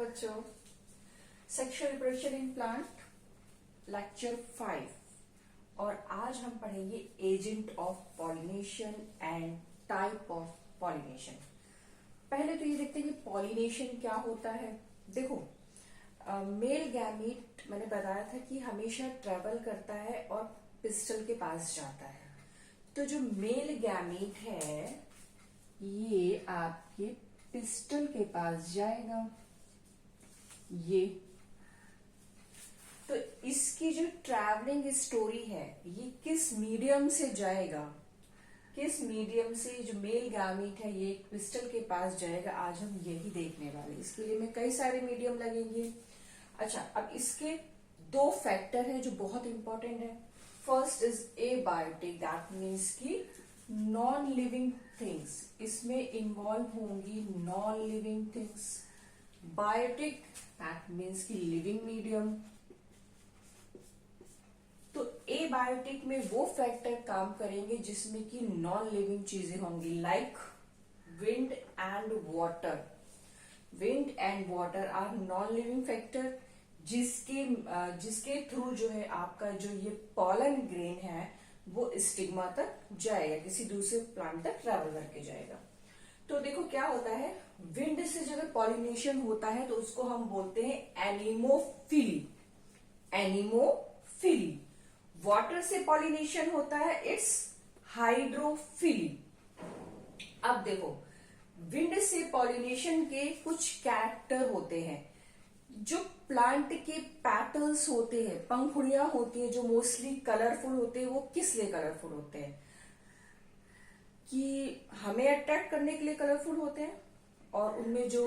बच्चों, sexual reproduction in plant lecture 5 और आज हम पढ़ेंगे agent of pollination and type of pollination. पहले तो ये देखते हैं कि पॉलिनेशन क्या होता है। देखो, मेल गैमीट मैंने बताया था कि हमेशा ट्रेवल करता है और पिस्टल के पास जाता है। तो जो मेल गैमीट है ये आपके पिस्टल के पास जाएगा। ये तो इसकी जो ट्रैवलिंग स्टोरी है ये किस मीडियम से जाएगा, किस मीडियम से जो मेल गैमीट है ये पिस्टल के पास जाएगा, आज हम यही देखने वाले। इसके लिए में कई सारे मीडियम लगेंगे। अच्छा, अब इसके दो फैक्टर हैं जो बहुत इंपॉर्टेंट है। First is abiotic, that means की नॉन लिविंग थिंग्स, इसमें इन्वॉल्व होंगी non living things. Biotic that means की लिविंग मीडियम। तो एबायोटिक में वो फैक्टर काम करेंगे जिसमें कि नॉन लिविंग चीजें होंगी, like wind and water. Wind and water are non living factor जिसके थ्रू जो है आपका जो ये पॉलन ग्रेन है वो स्टिग्मा तक जाएगा, किसी दूसरे प्लांट तक ट्रैवल करके जाएगा। तो देखो क्या होता है, विंड से जब पॉलिनेशन होता है तो उसको हम बोलते हैं एनिमोफिली। एनिमोफिली। वाटर से पॉलिनेशन होता है इट्स हाइड्रोफिली। अब देखो, विंड से पॉलिनेशन के कुछ कैरेक्टर होते हैं। जो प्लांट के पैटल्स होते हैं, पंखुड़ियां होती है जो मोस्टली कलरफुल होते हैं, वो किस लिए कलरफुल होते हैं? कि हमें अट्रैक्ट करने के लिए कलरफुल होते हैं। और उनमें जो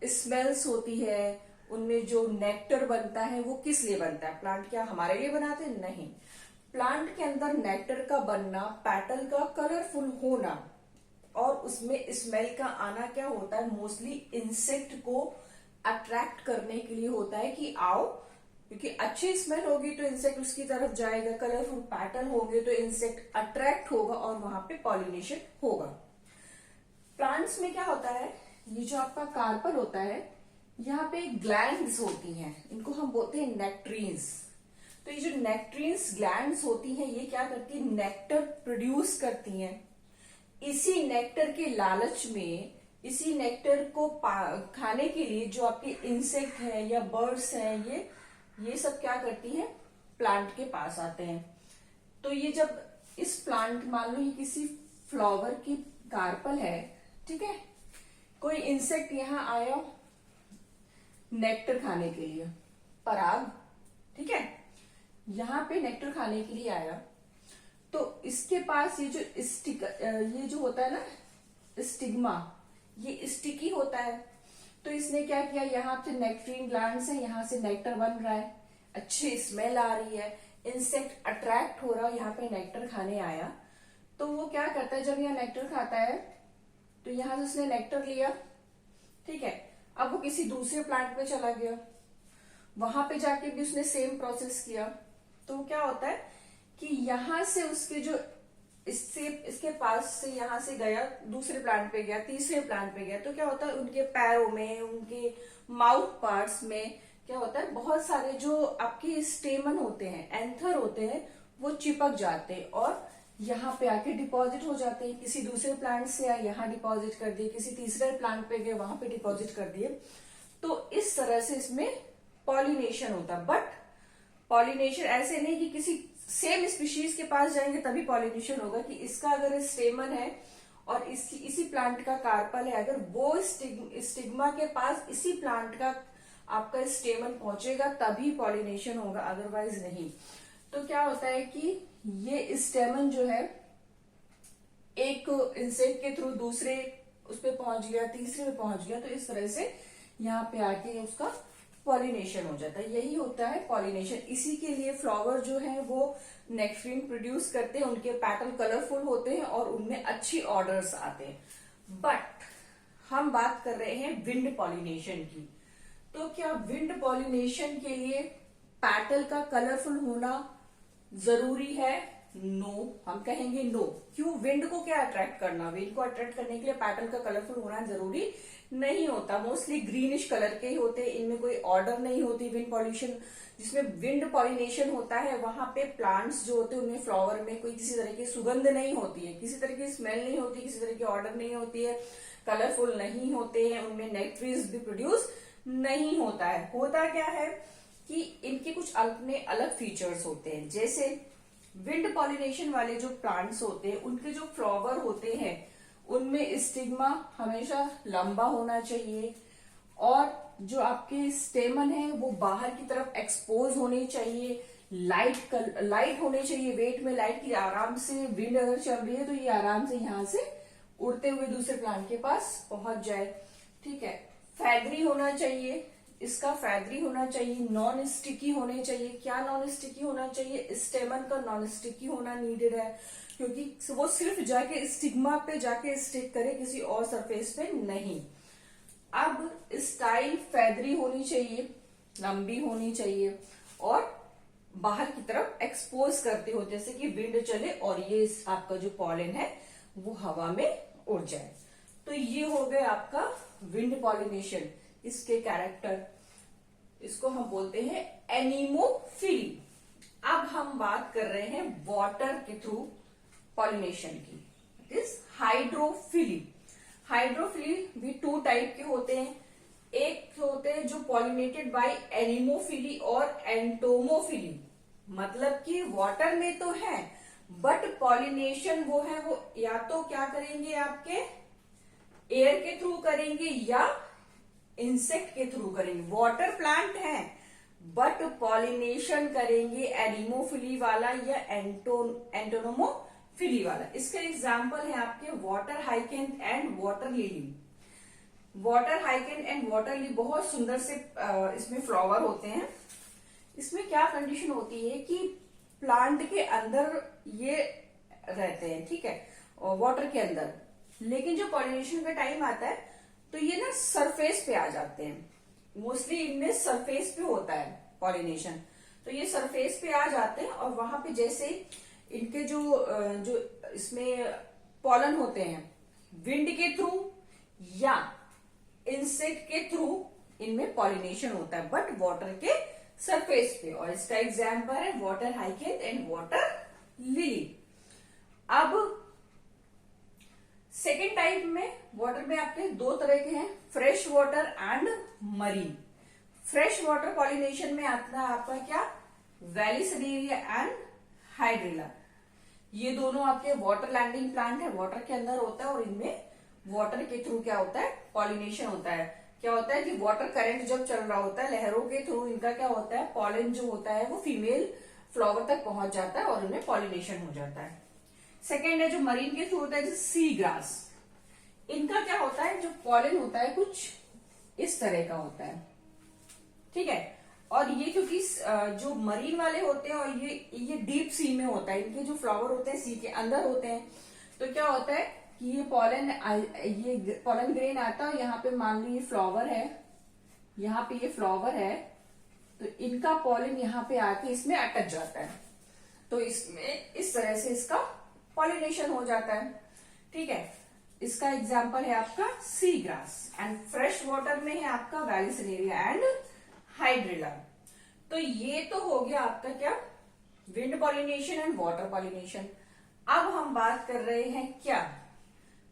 स्मेल्स होती है, उनमें जो नेक्टर बनता है वो किस लिए बनता है? प्लांट क्या हमारे लिए बनाते हैं? नहीं। प्लांट के अंदर नेक्टर का बनना, पेटल का कलरफुल होना और उसमें स्मेल का आना क्या होता है? मोस्टली इंसेक्ट को अट्रैक्ट करने के लिए होता है कि आओ, क्योंकि अच्छी स्मेल होगी तो इंसेक्ट उसकी तरफ जाएगा, कलरफुल पैटर्न होंगे तो इंसेक्ट अट्रैक्ट होगा और वहां पे पॉलिनेशन होगा। प्लांट्स में क्या होता है, ये जो आपका कार्पल होता है यहाँ पे ग्लैंड्स होती हैं, इनको हम बोलते हैं नेक्ट्रीन्स। तो ये जो नेक्ट्रीन्स ग्लैंड्स होती हैं ये क्या करती है? नेक्टर प्रोड्यूस करती हैं। इसी नेक्टर के लालच में, इसी नेक्टर को खाने के लिए जो आपके इंसेक्ट है या बर्ड्स हैं ये सब क्या करती हैं? प्लांट के पास आते हैं। तो ये जब इस प्लांट, मान लो ये किसी फ्लावर की कार्पल है, ठीक है, कोई इंसेक्ट यहाँ आया नेक्टर खाने के लिए, पराग, ठीक है, यहाँ पे नेक्टर खाने के लिए आया तो इसके पास ये जो होता है ना स्टिग्मा, ये स्टिकी होता है। तो इसने क्या किया, यहाँ से नेक्ट्रीन ग्लैंड्स है, यहाँ से नेक्टर बन रहा है, अच्छी स्मेल आ रही है, इंसेक्ट अट्रैक्ट हो रहा है, यहाँ पे नेक्टर खाने आया। तो वो क्या करता है, जब यहाँ नेक्टर खाता है तो यहाँ से उसने नेक्टर लिया, ठीक है, अब वो किसी दूसरे प्लांट में चला गया, वहां पे जाके भी उसने सेम प्रोसेस किया। तो क्या होता है कि यहां से उसके जो इसके पास से यहां से गया, दूसरे प्लांट पे गया, तीसरे प्लांट पे गया, तो क्या होता है उनके पैरों में, उनके माउथ पार्ट्स में क्या होता है, बहुत सारे जो आपके स्टेमन होते हैं, एंथर होते हैं, वो चिपक जाते हैं और यहाँ पे आके डिपॉजिट हो जाते हैं। किसी दूसरे प्लांट से आए, यहाँ डिपॉजिट कर दिए, किसी तीसरे प्लांट पे गए, वहां पे डिपॉजिट कर दिए। तो इस तरह से इसमें पॉलिनेशन होता है। बट पॉलिनेशन ऐसे नहीं कि किसी सेम स्पीशीज के पास जाएंगे तभी पॉलिनेशन होगा, कि इसका अगर स्टेमन है और इसी प्लांट का कार्पल है, अगर वो स्टिग्मा के पास इसी प्लांट का आपका स्टेमन पहुंचेगा तभी पॉलिनेशन होगा, अदरवाइज नहीं। तो क्या होता है कि ये स्टेमन जो है एक इंसेक्ट के थ्रू दूसरे उस पे पहुंच गया, तीसरे पे पहुंच गया, तो इस तरह से यहाँ पे आके उसका पॉलिनेशन हो जाता है। यही होता है पॉलिनेशन। इसी के लिए फ्लावर जो है वो नेक्ट्रीन प्रोड्यूस करते हैं, उनके पैटल कलरफुल होते हैं और उनमें अच्छी ऑर्डर्स आते हैं। बट हम बात कर रहे हैं विंड पॉलिनेशन की। तो क्या विंड पॉलिनेशन के लिए पैटल का कलरफुल होना जरूरी है? नो, हम कहेंगे नो। क्यों? विंड को क्या अट्रैक्ट करना, विंड को अट्रैक्ट करने के लिए पेटल का कलरफुल होना जरूरी नहीं होता। मोस्टली ग्रीनिश कलर के ही होते हैं, इनमें कोई ऑर्डर नहीं होती। विंड पॉल्यूशन, जिसमें विंड पॉलिनेशन होता है, वहां पे प्लांट्स जो होते हैं उनमें फ्लावर में कोई किसी तरह की सुगंध नहीं होती है, किसी तरह की स्मेल नहीं होती, किसी तरह की ऑर्डर नहीं होती है, कलरफुल नहीं होते हैं, उनमें नेक्ट्रीज भी प्रोड्यूस नहीं होता है। होता क्या है कि इनके कुछ अपने अलग फीचर्स होते हैं। जैसे विंड पॉलिनेशन वाले जो प्लांट्स होते हैं, उनके जो फ्लावर होते हैं उनमें स्टिग्मा हमेशा लंबा होना चाहिए, और जो आपके स्टेमन है वो बाहर की तरफ एक्सपोज होने चाहिए, लाइट होने चाहिए, वेट में लाइट की आराम से, विंड अगर चल रही है तो ये आराम से यहां से उड़ते हुए दूसरे प्लांट के पास पहुंच जाए। ठीक है। फैदरी होना चाहिए, इसका फैदरी होना चाहिए, नॉन स्टिकी होने चाहिए। क्या नॉन स्टिकी होना चाहिए? स्टेमन का नॉन स्टिकी होना नीडेड है, क्योंकि वो सिर्फ जाके स्टिग्मा पे जाके स्टिक करे, किसी और सरफेस पे नहीं। अब स्टाइल फैदरी होनी चाहिए, लंबी होनी चाहिए, और बाहर की तरफ एक्सपोज करते हो, जैसे कि विंड चले और ये आपका जो पॉलन है वो हवा में उड़ जाए। तो ये हो गए आपका विंड पॉलिनेशन, इसके कैरेक्टर, इसको हम बोलते हैं एनीमोफिली। अब हम बात कर रहे हैं वाटर के थ्रू पॉलिनेशन की, इट इज हाइड्रोफिली। हाइड्रोफिली भी टू टाइप के होते हैं। एक होते हैं जो पॉलिनेटेड बाय एनीमोफिली और एंटोमोफिली, मतलब कि वाटर में तो है बट पॉलिनेशन वो है वो या तो क्या करेंगे, आपके एयर के थ्रू करेंगे या इंसेक्ट के थ्रू करेंगे। वाटर प्लांट है बट पॉलिनेशन करेंगे एनीमोफिली वाला या एंटोनोमोफिली वाला। इसका एग्जाम्पल है आपके वाटर हाइकेन एंड वाटर लिली। वाटर हाइकेन एंड वाटर लिली बहुत सुंदर से इसमें फ्लावर होते हैं। इसमें क्या कंडीशन होती है कि प्लांट के अंदर ये रहते हैं, ठीक है, और वाटर के अंदर, लेकिन जो पॉलिनेशन का टाइम आता है तो ये ना सरफेस पे आ जाते हैं। मोस्टली इनमें सरफेस पे होता है पॉलिनेशन, तो ये सरफेस पे आ जाते हैं और वहां पे जैसे इनके जो इसमें पॉलन होते हैं, विंड के थ्रू या इंसेक्ट के थ्रू इनमें पॉलिनेशन होता है, बट वाटर के सरफेस पे। और इसका एग्जाम्पल है वाटर हाइकेन एंड वाटर लिली। अब सेकेंड टाइप में वाटर में आपके दो तरह के हैं, fresh water and marine. Fresh water pollination में आता है आपका क्या, वेलिसिनेरिया एंड हाइड्रिला। ये दोनों आपके वाटर लैंडिंग प्लांट है, वाटर के अंदर होता है और इनमें वाटर के थ्रू क्या होता है, पॉलिनेशन होता है। क्या होता है कि वाटर करंट जब चल रहा होता है, लहरों के थ्रू इनका क्या होता है, पॉलन जो होता है वो फीमेल फ्लावर तक पहुंच जाता है और उनमें पॉलिनेशन हो जाता है। सेकेंड है जो मरीन के थ्रू होता है, जैसे सी ग्रास। इनका क्या होता है, जो पॉलन होता है कुछ इस तरह का होता है, ठीक है। और ये क्योंकि जो मरीन वाले होते हैं और ये डीप सी में होता है, इनके जो फ्लावर होते हैं सी के अंदर होते हैं, तो क्या होता है कि ये पॉलन ग्रेन आता है, यहाँ पे मान लो ये फ्लावर है, यहाँ पे ये फ्लावर है, तो इनका पॉलन यहाँ पे आके इसमें अटक जाता है, तो इसमें इस तरह से इसका पॉलिनेशन हो जाता है, ठीक है। इसका एग्जाम्पल है आपका sea grass. And fresh water में है आपका वेलिसिनेरिया एंड हाइड्रिला। तो ये तो हो गया आपका क्या, wind pollination and water pollination. अब हम बात कर रहे हैं क्या,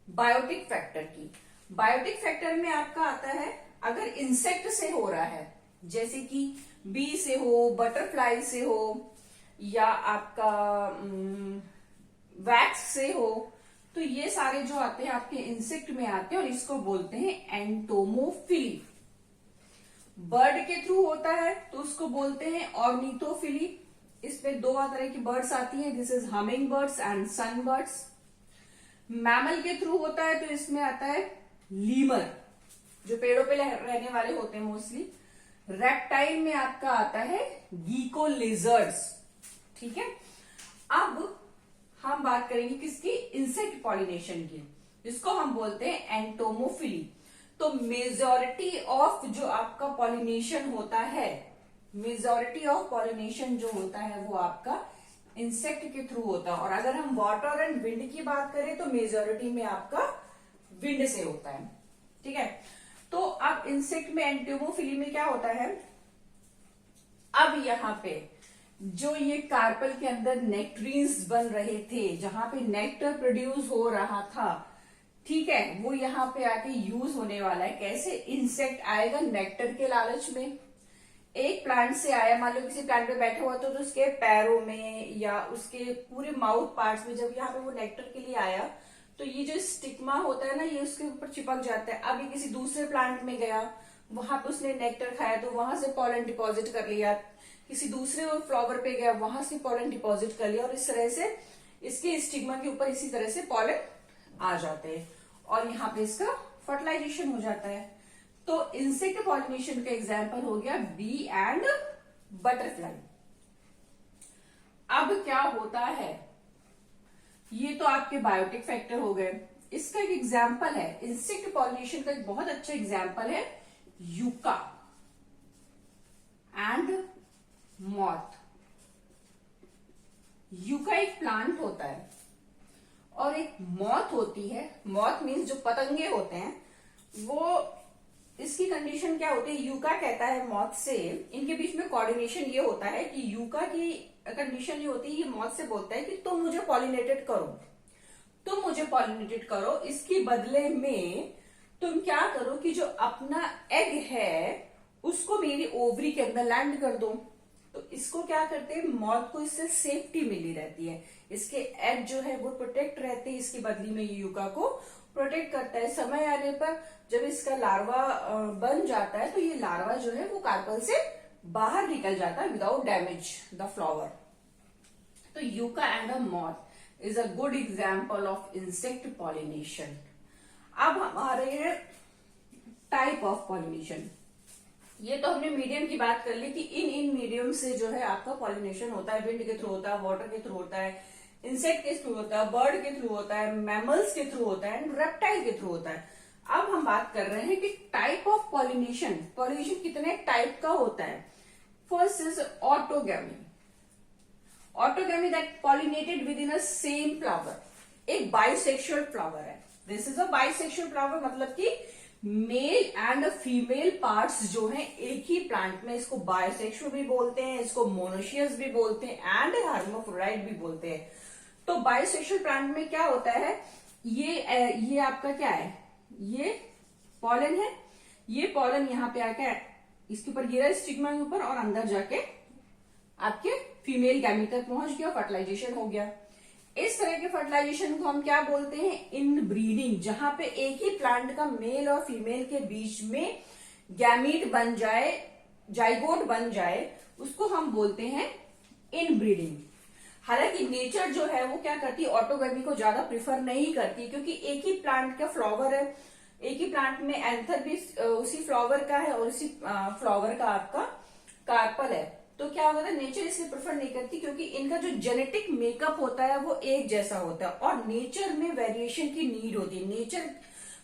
बायोटिक फैक्टर की। बायोटिक फैक्टर में आपका आता है अगर इंसेक्ट से हो रहा है, जैसे कि बी से हो, बटरफ्लाई से हो, या आपका वैक्स से हो, तो ये सारे जो आते हैं आपके इंसेक्ट में आते हैं और इसको बोलते हैं एंटोमोफिली। बर्ड के थ्रू होता है तो उसको बोलते हैं ऑर्निथोफिली। इसमें दो तरह की बर्ड्स आती हैं, this is humming birds and sun birds. Mammal के थ्रू होता है तो इसमें आता है लीमर, जो पेड़ों पे रहने वाले होते हैं मोस्टली। रेप्टाइल में आपका आता है गीको लिजर्ड्स, ठीक है। अब हम बात करेंगे किसकी, इंसेक्ट पॉलिनेशन की, जिसको हम बोलते हैं एंटोमोफिली। तो मेजॉरिटी ऑफ जो आपका पॉलिनेशन होता है, मेजॉरिटी ऑफ पॉलिनेशन जो होता है वो आपका इंसेक्ट के थ्रू होता है। और अगर हम वाटर एंड विंड की बात करें तो मेजोरिटी में आपका विंड से होता है। ठीक है, तो अब इंसेक्ट में एंटिमोफिली में क्या होता है, अब यहाँ पे जो ये कार्पल के अंदर नेक्ट्रीन्स बन रहे थे, जहां पे नेक्टर प्रोड्यूस हो रहा था, ठीक है, वो यहाँ पे आके यूज होने वाला है। कैसे? इंसेक्ट आएगा नेक्टर के लालच में, एक प्लांट से आया, मान लो किसी प्लांट पे बैठा हुआ तो उसके पैरों में या उसके पूरे माउथ पार्ट्स में जब यहाँ पे वो नेक्टर के लिए आया तो ये जो स्टिग्मा होता है ना, ये उसके ऊपर चिपक जाता है। अब ये किसी दूसरे प्लांट में गया, वहां पे उसने नेक्टर खाया तो वहां से पॉलन डिपॉजिट कर लिया, किसी दूसरे फ्लावर पे गया, वहां से पॉलन डिपॉजिट कर लिया, और इस तरह से इसके स्टिग्मा के ऊपर इसी तरह से पॉलन आ जाते हैं और यहाँ पे इसका फर्टिलाइजेशन हो जाता है। तो इंसेक्ट पॉलिनेशन का एग्जाम्पल हो गया बी एंड बटरफ्लाई। अब क्या होता है, ये तो आपके बायोटिक फैक्टर हो गए। इसका एक एग्जाम्पल है, इंसेक्ट पॉलिनेशन का एक बहुत अच्छा एग्जाम्पल है यूका एंड मॉथ। यूका एक प्लांट होता है और एक मॉथ होती है। मॉथ मीन्स जो पतंगे होते हैं, वो इसकी कंडीशन क्या होती है, यूका कहता है मॉथ से, इनके बीच में कोऑर्डिनेशन ये होता है कि यूका की कंडीशन ये होती है, ये मॉथ से बोलता है कि तुम मुझे पॉलिनेटेड करो, तुम मुझे पॉलिनेटेड करो, इसकी बदले में तुम क्या करो कि जो अपना एग है उसको मेरी ओवरी के अंदर लैंड कर दो। तो इसको क्या करते हैं, मॉथ को इससे सेफ्टी मिली रहती है, इसके एग जो है वो प्रोटेक्ट रहते हैं, इसकी बदली में ये यूका को प्रोटेक्ट करता है। समय आने पर जब इसका लार्वा बन जाता है तो ये लार्वा जो है वो कार्पल से बाहर निकल जाता है विदाउट डैमेज द फ्लावर। तो yucca and a moth is a good example of insect pollination. अब हमारे हैं टाइप ऑफ पॉलिनेशन। ये तो हमने मीडियम की बात कर ली कि इन मीडियम से जो है आपका पॉलिनेशन होता है, विंड के थ्रू होता है, वाटर के थ्रू होता है, इंसेक्ट के थ्रू होता है, बर्ड के थ्रू होता है, मैमल्स के थ्रू होता है एंड रेप्टाइल के थ्रू होता है। अब हम बात कर रहे हैं कि टाइप ऑफ पॉलिनेशन, पॉलिनेशन कितने टाइप का होता है। First is autogamy. Autogamy that pollinated with in a same flower, एक बाइसेक्सुअल फ्लावर है। This is a bisexual flower, मतलब कि मेल एंड फीमेल पार्ट्स जो हैं एक ही प्लांट में, इसको बाइसेक्सुअल भी बोलते हैं, इसको मोनोशियस भी बोलते हैं एंड हर्माफ्रोडाइट भी बोलते हैं। तो बाइसेक्सुअल प्लांट में क्या होता है, ये आपका क्या है, ये पॉलन है, ये पॉलन यहाँ पे आके इसके ऊपर गिरा स्टिग्मा के ऊपर और अंदर जाके आपके फीमेल गैमीट तक पहुंच गया, फर्टिलाइजेशन हो गया। इस तरह के फर्टिलाइजेशन को हम क्या बोलते हैं, इन ब्रीडिंग। जहां पे एक ही प्लांट का मेल और फीमेल के बीच में गैमीट बन जाए, जाइगोट बन जाए, उसको हम बोलते हैं इन ब्रीडिंग। हालांकि नेचर जो है वो क्या करती है, ऑटोगैमी को ज्यादा प्रिफर नहीं करती, क्योंकि एक ही प्लांट का फ्लावर है, एक ही प्लांट में एंथर भी उसी फ्लावर का है और उसी फ्लावर का आपका कार्पल है। तो क्या होता है, नेचर इसे प्रेफर नहीं करती, क्योंकि इनका जो जेनेटिक मेकअप होता है वो एक जैसा होता है और नेचर में वेरिएशन की नीड होती है। नेचर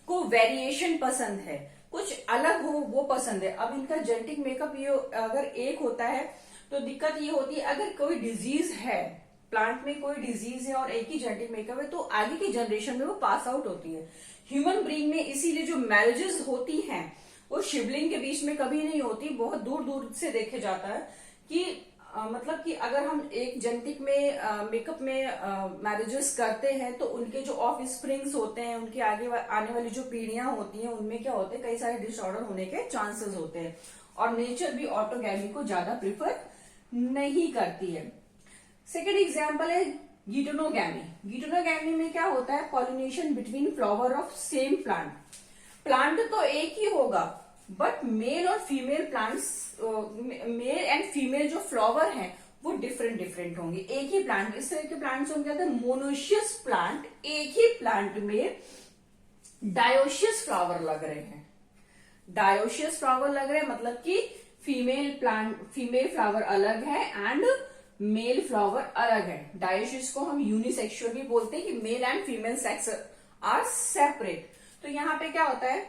को वेरिएशन पसंद है, कुछ अलग हो वो पसंद है। अब इनका जेनेटिक मेकअप ये अगर एक होता है तो दिक्कत ये होती है, अगर कोई डिजीज है, प्लांट में कोई डिजीज है और एक ही जेनेटिक मेकअप है, तो आगे की जनरेशन में वो पास आउट होती है। ह्यूमन ब्रीड में इसीलिए जो मैरिजेस होती हैं वो शिवलिंग के बीच में कभी नहीं होती, बहुत दूर दूर से देखे जाता है कि मतलब कि अगर हम एक जेनेटिक में मेकअप में मैरिजेस करते हैं तो उनके जो ऑफ स्प्रिंग्स होते हैं, उनके आगे आने वाली जो पीढ़ियां होती हैं, उनमें क्या होते हैं, कई सारे डिसऑर्डर होने के चांसेस होते हैं। और नेचर भी ऑटोगैमी को ज्यादा प्रिफर नहीं करती है। सेकेंड एग्जाम्पल है गिटोनोगैमी। गिटोनोगैमी में क्या होता है, pollination between flower of same plant. Plant तो एक ही होगा बट मेल और female plants, mail and female जो फ्लावर हैं वो डिफरेंट डिफरेंट होंगे। एक ही प्लांट, इस तरह के प्लांट्स होंगे मोनोशियस प्लांट, एक ही प्लांट में डायोशियस फ्लावर लग रहे हैं। डायोशियस फ्लावर लग रहे हैं मतलब कि फीमेल फ्लावर अलग है एंड मेल फ्लावर अलग है। डायोशियस को हम यूनिसेक्सुअल भी बोलते हैं कि male and female sex are separate. तो यहाँ पे क्या होता है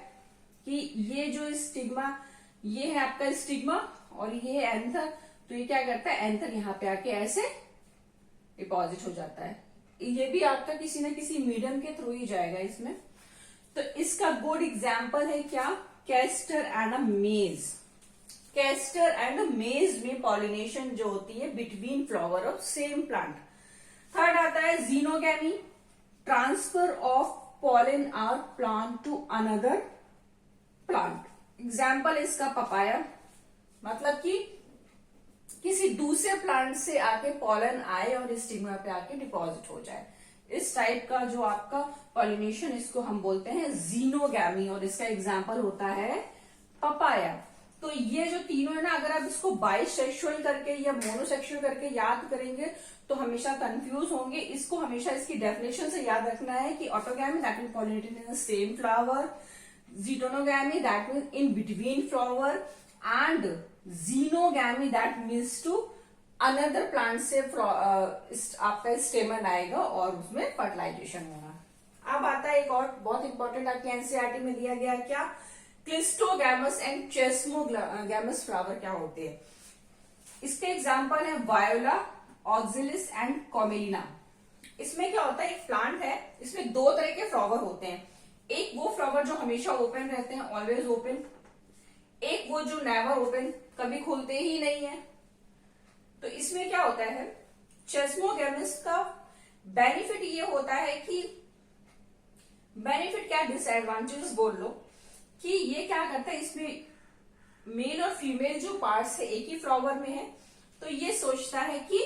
कि ये जो स्टिग्मा, ये है आपका स्टिग्मा और ये है एंथर। तो ये क्या करता है, एंथर यहाँ पे आके ऐसे डिपॉजिट हो जाता है। ये भी आपका किसी न किसी मीडियम के थ्रू ही जाएगा इसमें। तो इसका गुड एग्जाम्पल है क्या, कैस्टर एंड अ मेज। कैस्टर एंड मेज में पॉलिनेशन जो होती है between flower of same plant. Third आता है xenogamy, transfer of pollen or plant to another plant. Example इसका पपाया, मतलब कि किसी दूसरे प्लांट से आके पॉलन आए और स्टिग्मा पे आके डिपॉजिट हो जाए। इस टाइप का जो आपका पॉलिनेशन, इसको हम बोलते हैं जीनोगैमी, और इसका एग्जाम्पल होता है पपाया। तो ये जो तीनों है ना, अगर आप इसको बाइसेक्सुअल करके या मोनोसेक्सुअल करके याद करेंगे तो हमेशा कंफ्यूज होंगे। इसको हमेशा इसकी डेफिनेशन से याद रखना है कि autogamy that mean pollinated in the same flower, geitonogamy that mean in between flower, and xenogamy that means to another plant से आपका स्टेमन आएगा और उसमें फर्टिलाइजेशन होगा। अब आता है एक और बहुत इंपॉर्टेंट आपके एनसीईआरटी में दिया गया, क्या, क्लिस्टोगैमस एंड चेस्मोगैमस फ्लावर क्या होते हैं। इसके एग्जाम्पल है वायोला, ऑक्सिलिस एंड कॉमेलिना। इसमें क्या होता है, एक प्लांट है, इसमें दो तरह के फ्लावर होते हैं। एक वो फ्लावर जो हमेशा ओपन रहते हैं, ऑलवेज ओपन, एक वो जो नेवर ओपन, कभी खुलते ही नहीं है। तो इसमें क्या होता है, चेस्मोगैमस का बेनिफिट ये होता है कि, बेनिफिट क्या डिसएडवांटेजेस बोल लो, कि ये क्या करता है, इसमें मेल और फीमेल जो पार्ट्स है एक ही फ्लावर में है, तो ये सोचता है कि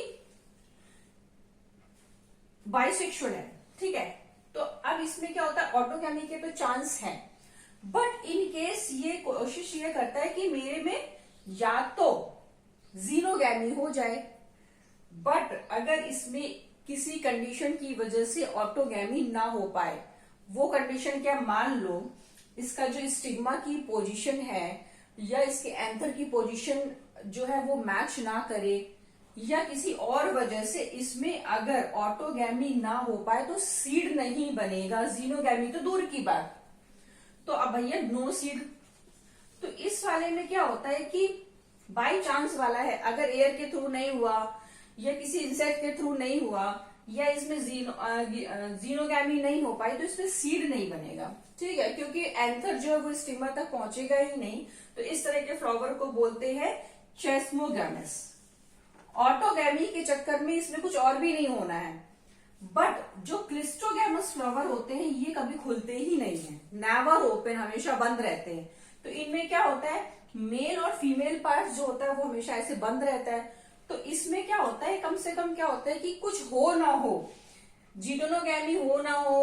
बाइसेक्सुअल है, ठीक है। तो अब इसमें क्या होता है, ऑटोगैमी के तो चांस है, बट इन केस ये कोशिश ये करता है कि मेरे में या तो जीनोगैमी हो जाए, बट अगर इसमें किसी कंडीशन की वजह से ऑटोगैमी ना हो पाए, वो कंडीशन क्या, मान लो इसका जो स्टिग्मा की पोजीशन है या इसके एंथर की पोजीशन जो है वो मैच ना करे, या किसी और वजह से इसमें अगर ऑटोगैमी ना हो पाए तो सीड नहीं बनेगा, जीनोगैमी तो दूर की बात। तो अब भैया नो सीड। तो इस वाले में क्या होता है कि बाई चांस वाला है, अगर एयर के थ्रू नहीं हुआ या किसी इंसेक्ट के थ्रू नहीं हुआ या इसमें जीनोगैमी नहीं हो पाई, तो इसमें सीड नहीं बनेगा, ठीक है, क्योंकि एंथर जो है वो स्टिग्मा तक पहुंचेगा ही नहीं। तो इस तरह के फ्लावर को बोलते हैं चेस्मोगैमस। ऑटोगैमी के चक्कर में इसमें कुछ और भी नहीं होना है, बट जो क्लिस्टोगैमस फ्लावर होते हैं ये कभी खुलते ही नहीं है, नेवर ओपन, हमेशा बंद रहते हैं। तो इनमें क्या होता है, मेल और फीमेल पार्ट जो होता है वो हमेशा ऐसे बंद रहता है। तो इसमें क्या होता है, कम से कम क्या होता है कि कुछ हो ना हो, जीटोनोगैमी हो ना हो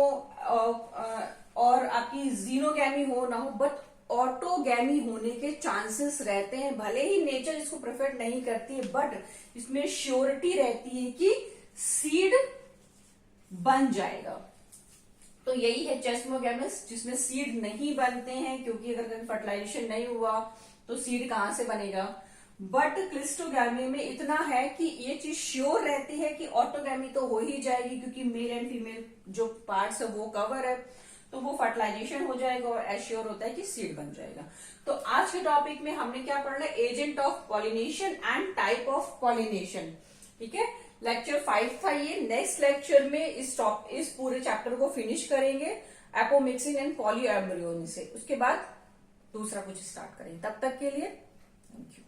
और आपकी जीनोगैमी हो ना हो, बट ऑटोगैमी होने के चांसेस रहते हैं। भले ही नेचर इसको प्रेफर नहीं करती है, बट इसमें श्योरिटी रहती है कि सीड बन जाएगा। तो यही है चेस्मोगैमस, जिसमें सीड नहीं बनते हैं, क्योंकि अगर कभी फर्टिलाइजेशन नहीं हुआ तो सीड कहां से बनेगा। बट क्लिस्टोगैमी में इतना है कि ये चीज श्योर रहती है कि ऑटोगैमी तो हो ही जाएगी, क्योंकि मेल एंड फीमेल जो पार्ट्स है वो कवर है, तो वो फर्टिलाइजेशन हो जाएगा और एश्योर होता है कि सीड बन जाएगा। तो आज के टॉपिक में हमने क्या पढ़ना है, agent of pollination and type of pollination, ठीक है। लेक्चर 5 था ये। नेक्स्ट लेक्चर में इस पूरे चैप्टर को फिनिश करेंगे एपोमिक्सिन एंड पॉलीएम्ब्रियोनी से, उसके बाद दूसरा कुछ स्टार्ट करेंगे। तब तक के लिए थैंक यू।